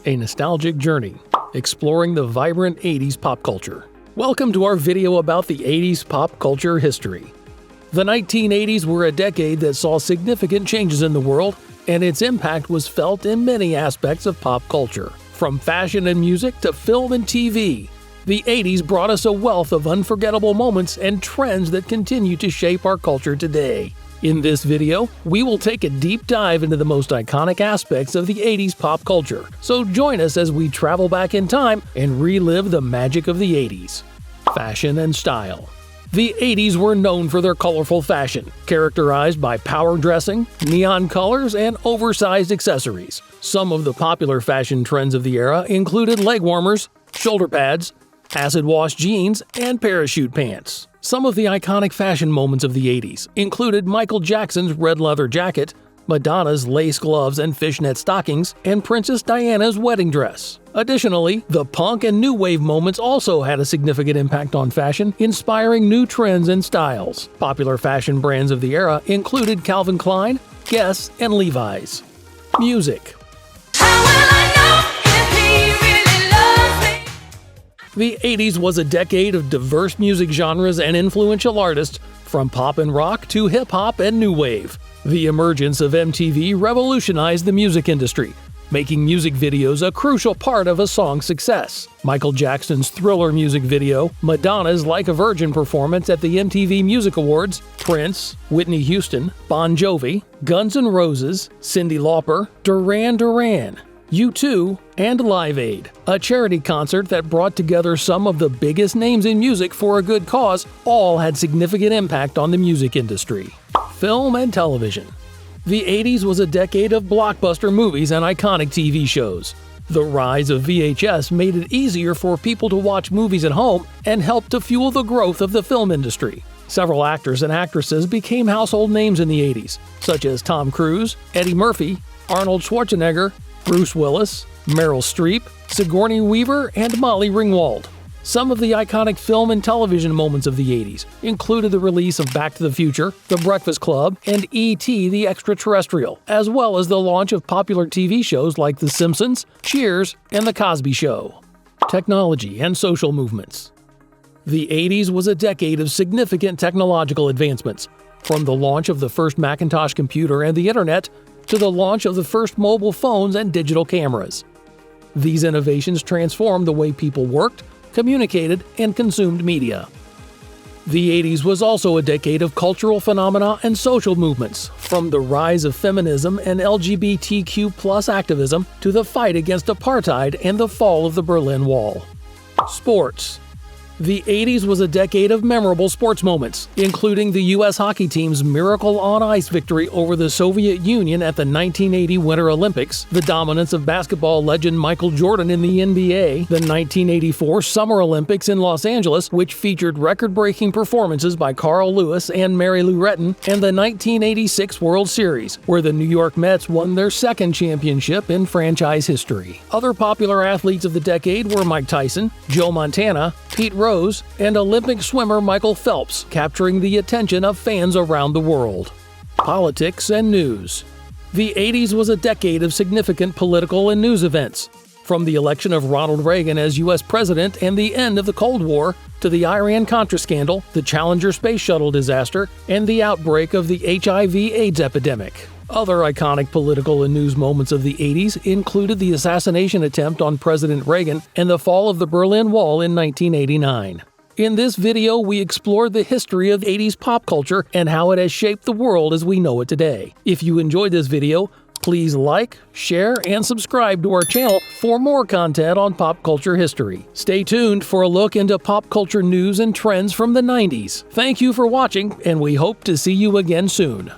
a nostalgic journey, exploring the vibrant 80s pop culture. Welcome to our video about the 80s pop culture history. The 1980s were a decade that saw significant changes in the world, and its impact was felt in many aspects of pop culture. From fashion and music to film and TV, the 80s brought us a wealth of unforgettable moments and trends that continue to shape our culture today. In this video, we will take a deep dive into the most iconic aspects of the 80s pop culture, so join us as we travel back in time and relive the magic of the 80s. Fashion and style. The 80s were known for their colorful fashion, characterized by power dressing, neon colors, and oversized accessories. Some of the popular fashion trends of the era included leg warmers, shoulder pads, acid-wash jeans, and parachute pants. Some of the iconic fashion moments of the 80s included Michael Jackson's red leather jacket, Madonna's lace gloves and fishnet stockings, and Princess Diana's wedding dress. Additionally, the punk and new wave moments also had a significant impact on fashion, inspiring new trends and styles. Popular fashion brands of the era included Calvin Klein, Guess, and Levi's. Music. The 80s was a decade of diverse music genres and influential artists, from pop and rock to hip-hop and new wave. The emergence of MTV revolutionized the music industry, making music videos a crucial part of a song's success. Michael Jackson's Thriller music video, Madonna's Like a Virgin performance at the MTV Music Awards, Prince, Whitney Houston, Bon Jovi, Guns N' Roses, Cyndi Lauper, Duran Duran, U2, and Live Aid, a charity concert that brought together some of the biggest names in music for a good cause, all had significant impact on the music industry. Film and television. The 80s was a decade of blockbuster movies and iconic TV shows. The rise of VHS made it easier for people to watch movies at home and helped to fuel the growth of the film industry. Several actors and actresses became household names in the 80s, such as Tom Cruise, Eddie Murphy, Arnold Schwarzenegger, Bruce Willis, Meryl Streep, Sigourney Weaver, and Molly Ringwald. Some of the iconic film and television moments of the 80s included the release of Back to the Future, The Breakfast Club, and E.T. the Extraterrestrial, as well as the launch of popular TV shows like The Simpsons, Cheers, and The Cosby Show. Technology and social movements. The 80s was a decade of significant technological advancements, from the launch of the first Macintosh computer and the internet to the launch of the first mobile phones and digital cameras. These innovations transformed the way people worked, communicated, and consumed media. The 80s was also a decade of cultural phenomena and social movements, from the rise of feminism and LGBTQ+ activism to the fight against apartheid and the fall of the Berlin Wall. Sports. The 80s was a decade of memorable sports moments, including the U.S. hockey team's Miracle on Ice victory over the Soviet Union at the 1980 Winter Olympics, the dominance of basketball legend Michael Jordan in the NBA, the 1984 Summer Olympics in Los Angeles, which featured record-breaking performances by Carl Lewis and Mary Lou Retton, and the 1986 World Series, where the New York Mets won their second championship in franchise history. Other popular athletes of the decade were Mike Tyson, Joe Montana, Pete Rose, and Olympic swimmer Michael Phelps, capturing the attention of fans around the world. Politics and news. The 80s was a decade of significant political and news events, from the election of Ronald Reagan as U.S. President and the end of the Cold War, to the Iran-Contra scandal, the Challenger space shuttle disaster, and the outbreak of the HIV/AIDS epidemic. Other iconic political and news moments of the 80s included the assassination attempt on President Reagan and the fall of the Berlin Wall in 1989. In this video, we explored the history of 80s pop culture and how it has shaped the world as we know it today. If you enjoyed this video, please like, share, and subscribe to our channel for more content on pop culture history. Stay tuned for a look into pop culture news and trends from the 90s. Thank you for watching, and we hope to see you again soon.